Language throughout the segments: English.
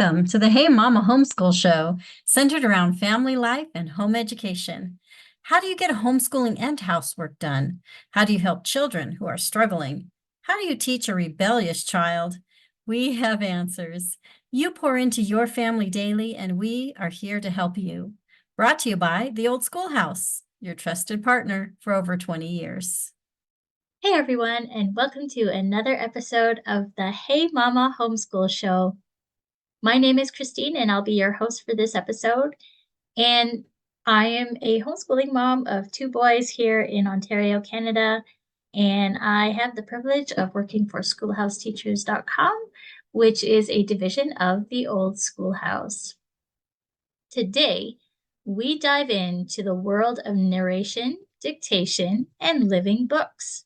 Welcome to the Hey Mama Homeschool Show, centered around family life and home education. How do you get homeschooling and housework done? How do you help children who are struggling? How do you teach a rebellious child? We have answers. You pour into your family daily, and we are here to help you. Brought to you by the Old Schoolhouse, your trusted partner for over 20 years. Hey everyone, and welcome to another episode of the Hey Mama Homeschool Show. My name is Christine, and I'll be your host for this episode. And I am a homeschooling mom of two boys here in Ontario, Canada. And I have the privilege of working for schoolhouseteachers.com, which is a division of the Old Schoolhouse. Today, we dive into the world of narration, dictation, and living books.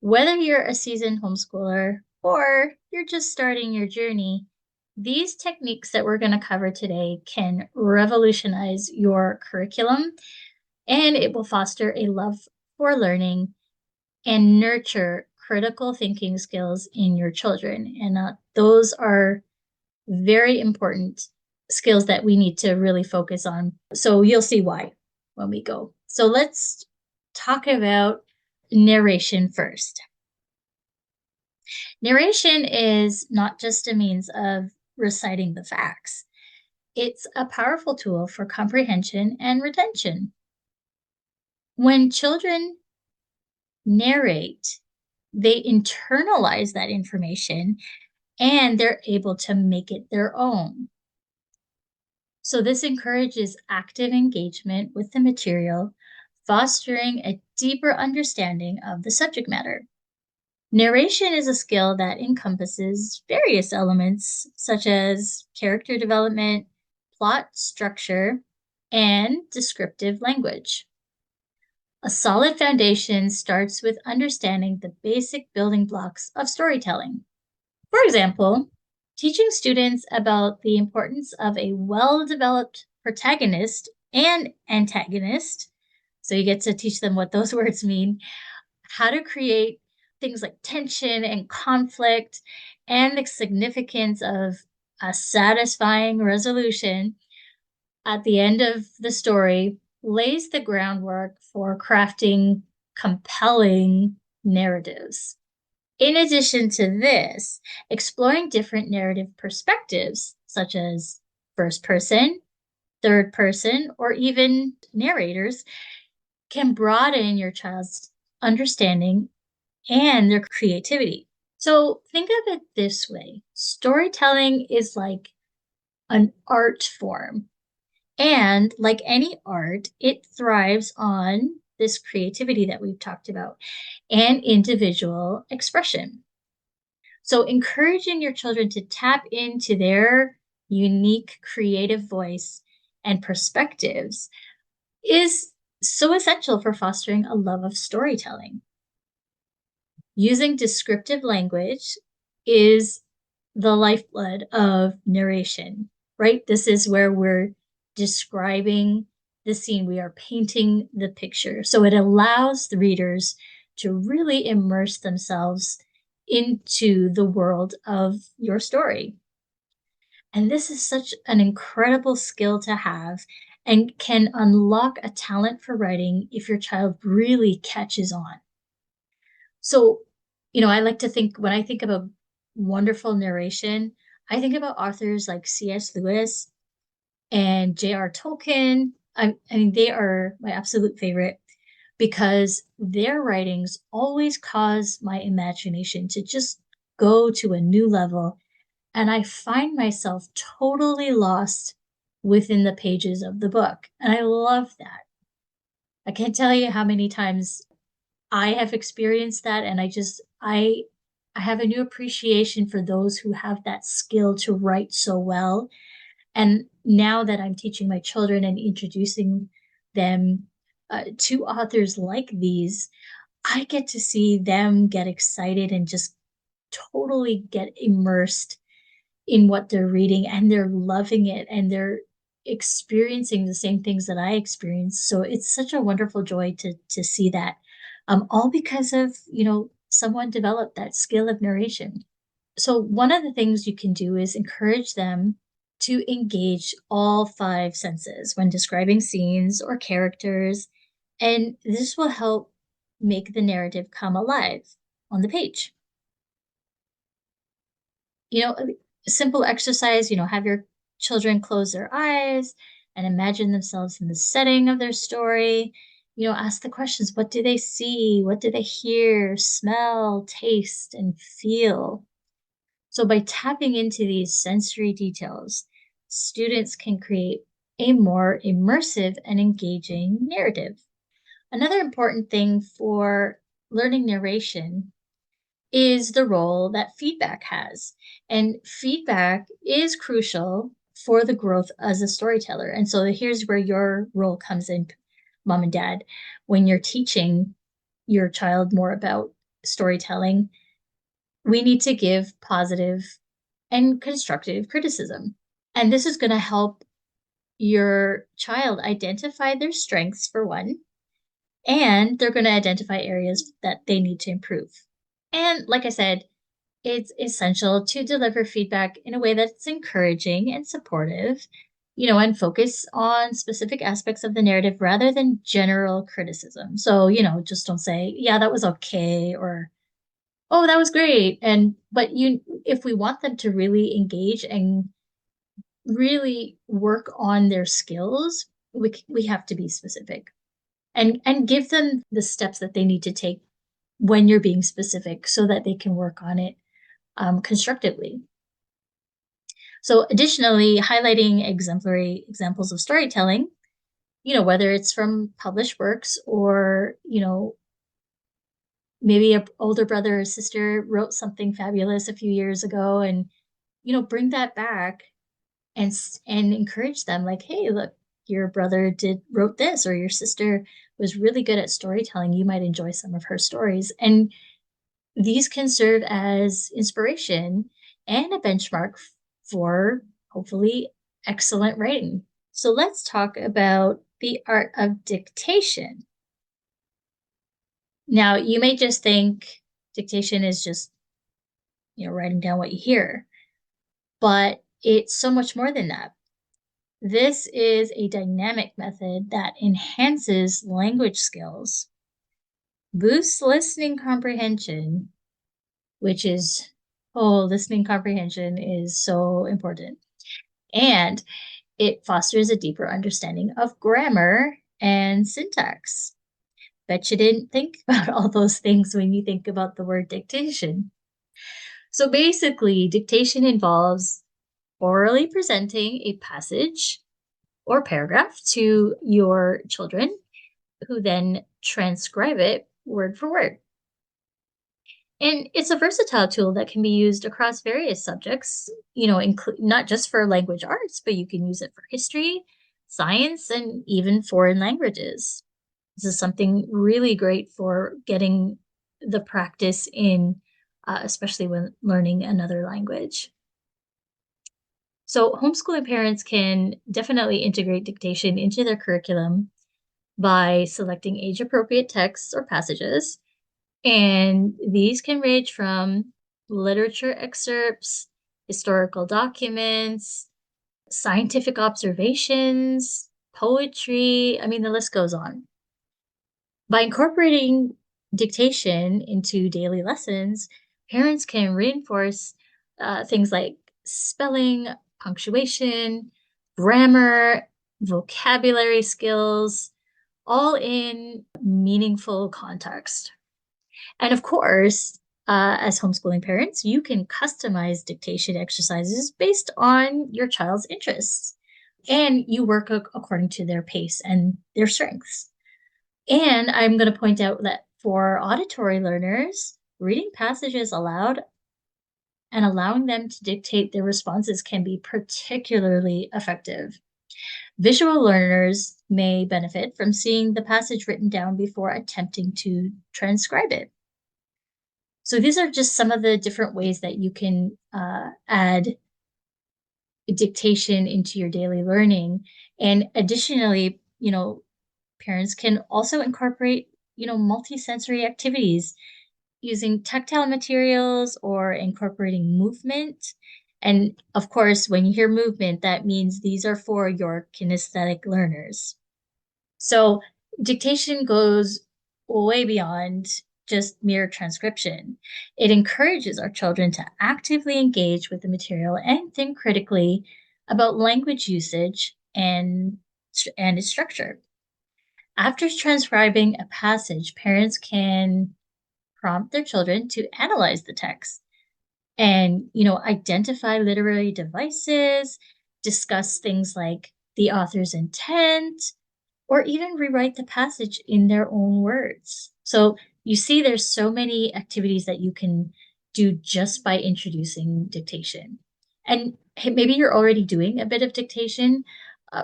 Whether you're a seasoned homeschooler or you're just starting your journey, these techniques that we're going to cover today can revolutionize your curriculum, and it will foster a love for learning and nurture critical thinking skills in your children. And those are very important skills that we need to really focus on. So you'll see why when we go. So let's talk about narration first. Narration is not just a means of reciting the facts. It's a powerful tool for comprehension and retention. When children narrate, they internalize that information and they're able to make it their own. So this encourages active engagement with the material, fostering a deeper understanding of the subject matter. Narration is a skill that encompasses various elements such as character development, plot structure, and descriptive language. A solid foundation starts with understanding the basic building blocks of storytelling. For example, teaching students about the importance of a well-developed protagonist and antagonist, so you get to teach them what those words mean, how to create things like tension and conflict, and the significance of a satisfying resolution at the end of the story lays the groundwork for crafting compelling narratives. In addition to this, exploring different narrative perspectives, such as first person, third person, or even narrators, can broaden your child's understanding and their creativity. So think of it this way. Storytelling is like an art form. And like any art, it thrives on this creativity that we've talked about and individual expression. So encouraging your children to tap into their unique creative voice and perspectives is so essential for fostering a love of storytelling. Using descriptive language is the lifeblood of narration, right? This is where we're describing the scene. We are painting the picture. So it allows the readers to really immerse themselves into the world of your story. And this is such an incredible skill to have and can unlock a talent for writing if your child really catches on. So, I like to think when I think about wonderful narration, I think about authors like C.S. Lewis and J.R. Tolkien. I mean, they are my absolute favorite because their writings always cause my imagination to just go to a new level. And I find myself totally lost within the pages of the book. And I love that. I can't tell you how many times I have experienced that, and I have a new appreciation for those who have that skill to write so well. And now that I'm teaching my children and introducing them to authors like these, I get to see them get excited and just totally get immersed in what they're reading, and they're loving it, and they're experiencing the same things that I experienced. So it's such a wonderful joy to see that, all because of someone developed that skill of narration. So one of the things you can do is encourage them to engage all five senses when describing scenes or characters, and this will help make the narrative come alive on the page. A simple exercise, have your children close their eyes and imagine themselves in the setting of their story. Ask the questions: what do they see? What do they hear, smell, taste, and feel? So by tapping into these sensory details, students can create a more immersive and engaging narrative. Another important thing for learning narration is the role that feedback has. And feedback is crucial for the growth as a storyteller. And so here's where your role comes in, mom and dad. When you're teaching your child more about storytelling, we need to give positive and constructive criticism. And this is going to help your child identify their strengths, for one, and they're going to identify areas that they need to improve. And like I said, it's essential to deliver feedback in a way that's encouraging and supportive, and focus on specific aspects of the narrative rather than general criticism. So, just don't say, yeah, that was okay, or, oh, that was great. If we want them to really engage and really work on their skills, we have to be specific and give them the steps that they need to take when you're being specific so that they can work on it constructively. So additionally, highlighting exemplary examples of storytelling, whether it's from published works or, maybe an older brother or sister wrote something fabulous a few years ago, and, bring that back and encourage them, like, hey, look, your brother wrote this, or your sister was really good at storytelling. You might enjoy some of her stories. And these can serve as inspiration and a benchmark for hopefully excellent writing. So let's talk about the art of dictation. Now, you may just think dictation is just, writing down what you hear, but it's so much more than that. This is a dynamic method that enhances language skills, boosts listening comprehension, which is, listening comprehension is so important. And it fosters a deeper understanding of grammar and syntax. Bet you didn't think about all those things when you think about the word dictation. So basically, dictation involves orally presenting a passage or paragraph to your children, who then transcribe it word for word. And it's a versatile tool that can be used across various subjects, not just for language arts, but you can use it for history, science, and even foreign languages. This is something really great for getting the practice in, especially when learning another language. So homeschooling parents can definitely integrate dictation into their curriculum by selecting age-appropriate texts or passages. And these can range from literature excerpts, historical documents, scientific observations, poetry. I mean, the list goes on. By incorporating dictation into daily lessons, parents can reinforce things like spelling, punctuation, grammar, vocabulary skills, all in meaningful context. And of course, as homeschooling parents, you can customize dictation exercises based on your child's interests, and you work according to their pace and their strengths. And I'm going to point out that for auditory learners, reading passages aloud and allowing them to dictate their responses can be particularly effective. Visual learners may benefit from seeing the passage written down before attempting to transcribe it. So these are just some of the different ways that you can add dictation into your daily learning. And additionally, parents can also incorporate, multisensory activities using tactile materials or incorporating movement. And of course, when you hear movement, that means these are for your kinesthetic learners. So dictation goes way beyond just mere transcription. It encourages our children to actively engage with the material and think critically about language usage and its structure. After transcribing a passage, parents can prompt their children to analyze the text and, identify literary devices, discuss things like the author's intent, or even rewrite the passage in their own words. So you see, there's so many activities that you can do just by introducing dictation. And hey, maybe you're already doing a bit of dictation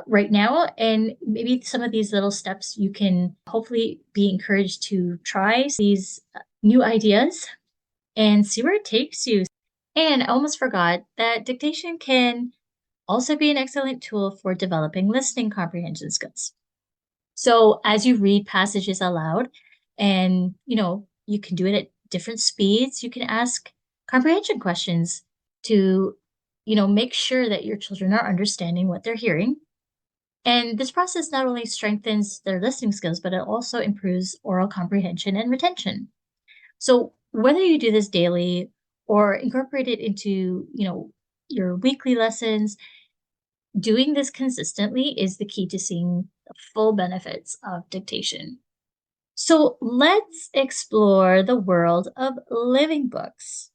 right now, and maybe some of these little steps you can hopefully be encouraged to try these new ideas and see where it takes you. And I almost forgot that dictation can also be an excellent tool for developing listening comprehension skills. So as you read passages aloud, and you can do it at different speeds, you can ask comprehension questions to, make sure that your children are understanding what they're hearing. And this process not only strengthens their listening skills, but it also improves oral comprehension and retention. So whether you do this daily or incorporate it into, your weekly lessons, doing this consistently is the key to seeing the full benefits of dictation. So let's explore the world of living books.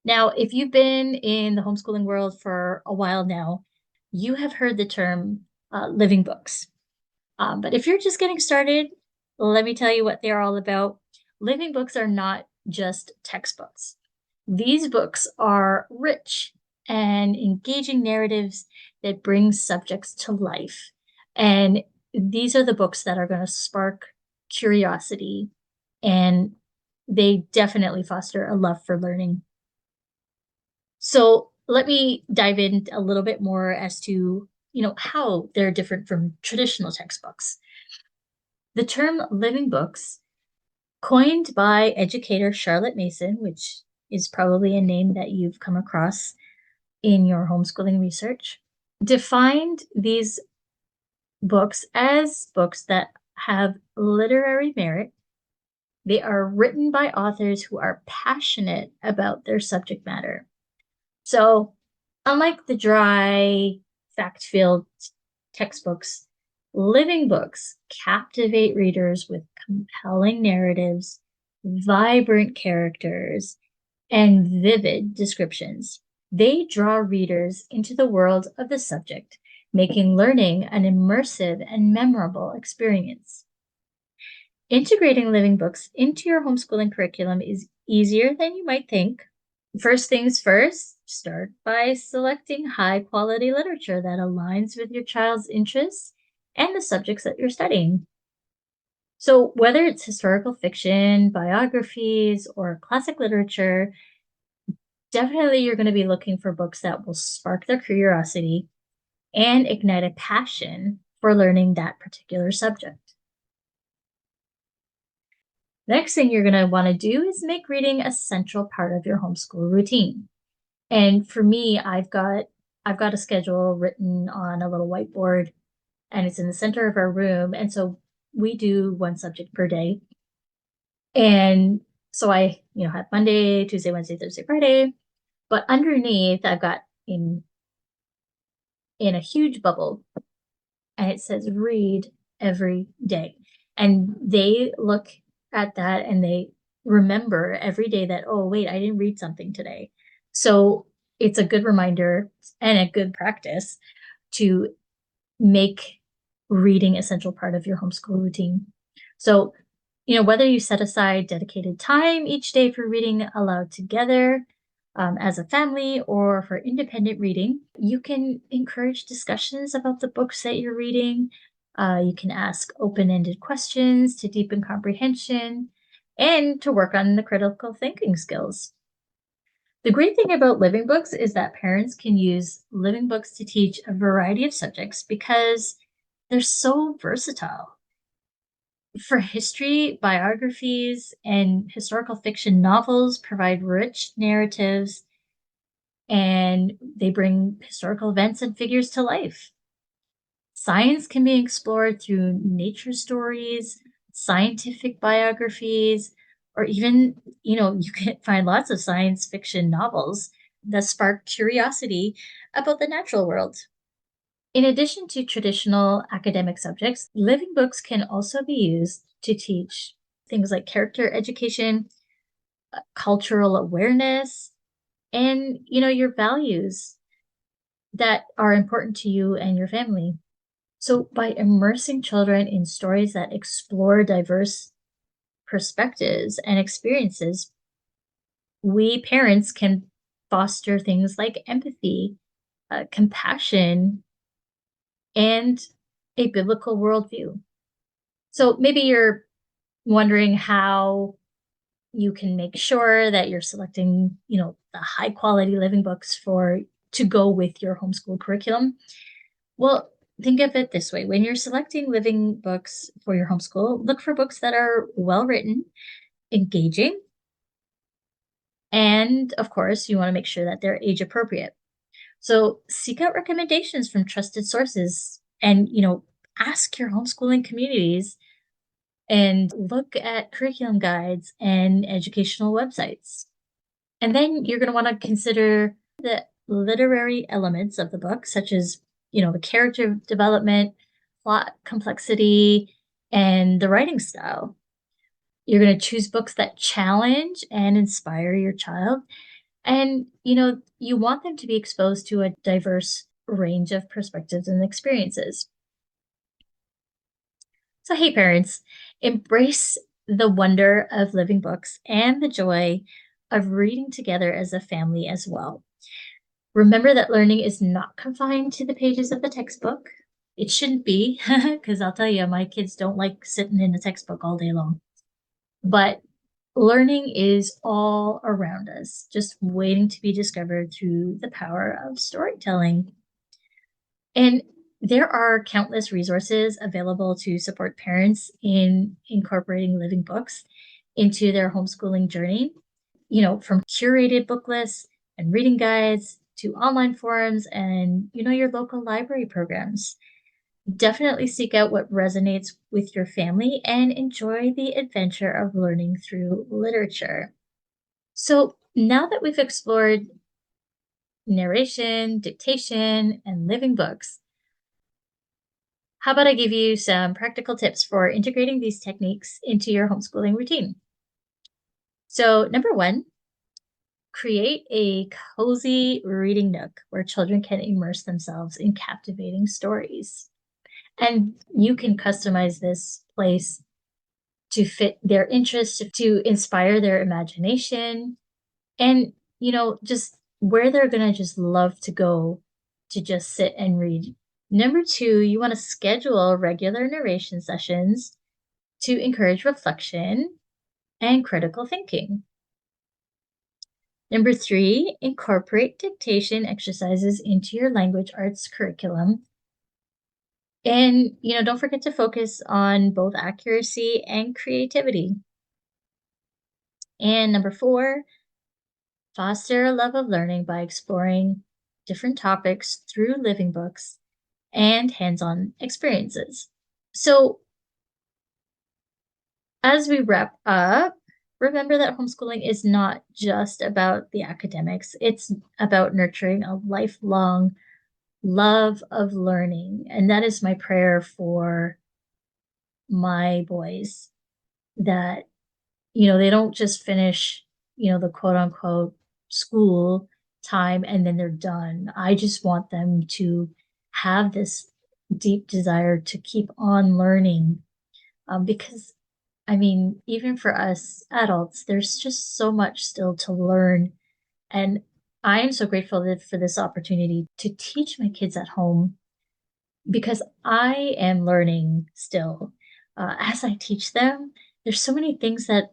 Now, if you've been in the homeschooling world for a while now, you have heard the term living books. But if you're just getting started, let me tell you what they're all about. Living books are not just textbooks. These books are rich and engaging narratives that bring subjects to life. And these are the books that are going to spark curiosity, and they definitely foster a love for learning. So let me dive in a little bit more as to, how they're different from traditional textbooks. The term living books, coined by educator Charlotte Mason, which is probably a name that you've come across in your homeschooling research, defined these books as books that have literary merit. They are written by authors who are passionate about their subject matter. So, unlike the dry, fact-filled textbooks, living books captivate readers with compelling narratives, vibrant characters, and vivid descriptions. They draw readers into the world of the subject, making learning an immersive and memorable experience. Integrating living books into your homeschooling curriculum is easier than you might think. First things first, start by selecting high-quality literature that aligns with your child's interests and the subjects that you're studying. So whether it's historical fiction, biographies, or classic literature, definitely you're going to be looking for books that will spark their curiosity and ignite a passion for learning that particular subject. Next thing you're going to want to do is make reading a central part of your homeschool routine. And for me, I've got a schedule written on a little whiteboard, and it's in the center of our room. And so we do one subject per day. And so I, have Monday, Tuesday, Wednesday, Thursday, Friday. But underneath, I've got in a huge bubble, and it says read every day. And they look at that and they remember every day that, oh, wait, I didn't read something today. So it's a good reminder and a good practice to make reading a central part of your homeschool routine. So, whether you set aside dedicated time each day for reading aloud together as a family or for independent reading, you can encourage discussions about the books that you're reading. You can ask open-ended questions to deepen comprehension and to work on the critical thinking skills. The great thing about living books is that parents can use living books to teach a variety of subjects because they're so versatile. For history, biographies and historical fiction novels provide rich narratives and they bring historical events and figures to life. Science can be explored through nature stories, scientific biographies, or even, you can find lots of science fiction novels that spark curiosity about the natural world. In addition to traditional academic subjects, living books can also be used to teach things like character education, cultural awareness, and, your values that are important to you and your family. So, by immersing children in stories that explore diverse perspectives and experiences, we parents can foster things like empathy, compassion, and a biblical worldview. So, maybe you're wondering how you can make sure that you're selecting, the high quality living books for to go with your homeschool curriculum. Well, think of it this way. When you're selecting living books for your homeschool, look for books that are well written, engaging, and of course, you want to make sure that they're age appropriate. So seek out recommendations from trusted sources and, ask your homeschooling communities and look at curriculum guides and educational websites. And then you're going to want to consider the literary elements of the book, such as, the character development, plot complexity, and the writing style. You're going to choose books that challenge and inspire your child. And, you want them to be exposed to a diverse range of perspectives and experiences. So, hey, parents, embrace the wonder of living books and the joy of reading together as a family as well. Remember that learning is not confined to the pages of the textbook. It shouldn't be, because I'll tell you, my kids don't like sitting in a textbook all day long. But learning is all around us, just waiting to be discovered through the power of storytelling. And there are countless resources available to support parents in incorporating living books into their homeschooling journey, from curated book lists and reading guides to online forums and, your local library programs. Definitely seek out what resonates with your family and enjoy the adventure of learning through literature. So now that we've explored narration, dictation, and living books, how about I give you some practical tips for integrating these techniques into your homeschooling routine? So, number one, create a cozy reading nook where children can immerse themselves in captivating stories. And you can customize this place to fit their interests, to inspire their imagination, and, just where they're going to just love to go to just sit and read. Number two, you want to schedule regular narration sessions to encourage reflection and critical thinking. Number three, incorporate dictation exercises into your language arts curriculum. And, don't forget to focus on both accuracy and creativity. And number four, foster a love of learning by exploring different topics through living books and hands-on experiences. So as we wrap up, remember that homeschooling is not just about the academics. It's about nurturing a lifelong love of learning. And that is my prayer for my boys, that, they don't just finish, the quote unquote school time and then they're done. I just want them to have this deep desire to keep on learning, because even for us adults, there's just so much still to learn. And I am so grateful for this opportunity to teach my kids at home, because I am learning still. As I teach them, there's so many things that,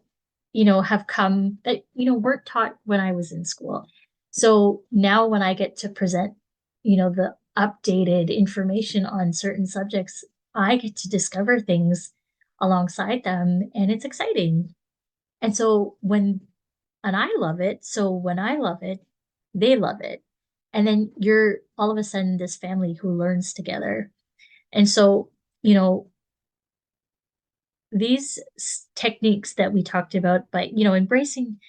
have come that, weren't taught when I was in school. So now when I get to present, the updated information on certain subjects, I get to discover things alongside them, and it's exciting. And I love it. So when I love it, they love it. And then you're all of a sudden this family who learns together. And so, you know, these techniques that we talked about, but, embracing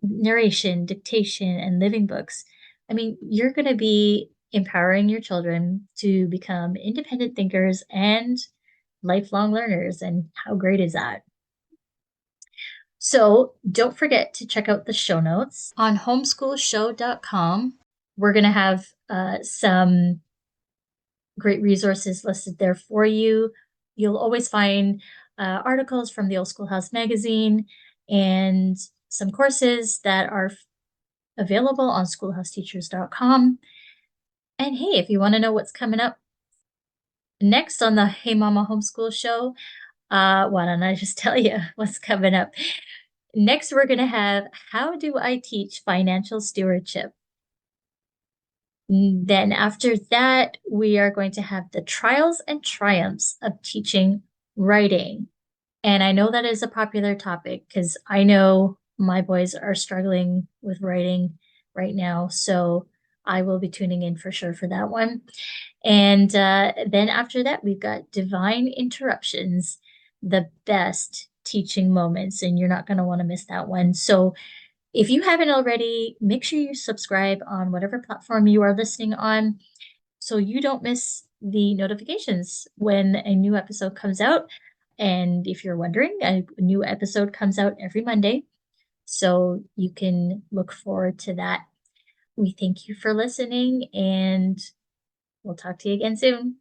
narration, dictation, and living books, I mean, you're going to be empowering your children to become independent thinkers and lifelong learners. And how great is that? So don't forget to check out the show notes on homeschoolshow.com. We're going to have some great resources listed there for you. You'll always find articles from the Old Schoolhouse magazine and some courses that are available on schoolhouseteachers.com. And hey, if you want to know what's coming up next on the Hey Mama Homeschool Show, why don't I just tell you what's coming up? Next, we're going to have How Do I Teach Financial Stewardship? Then after that, we are going to have the trials and triumphs of teaching writing. And I know that is a popular topic because I know my boys are struggling with writing right now. So I will be tuning in for sure for that one. And then after that, we've got divine interruptions, the best teaching moments, and you're not going to want to miss that one. So if you haven't already, make sure you subscribe on whatever platform you are listening on so you don't miss the notifications when a new episode comes out. And if you're wondering, a new episode comes out every Monday, so you can look forward to that. We thank you for listening, and we'll talk to you again soon.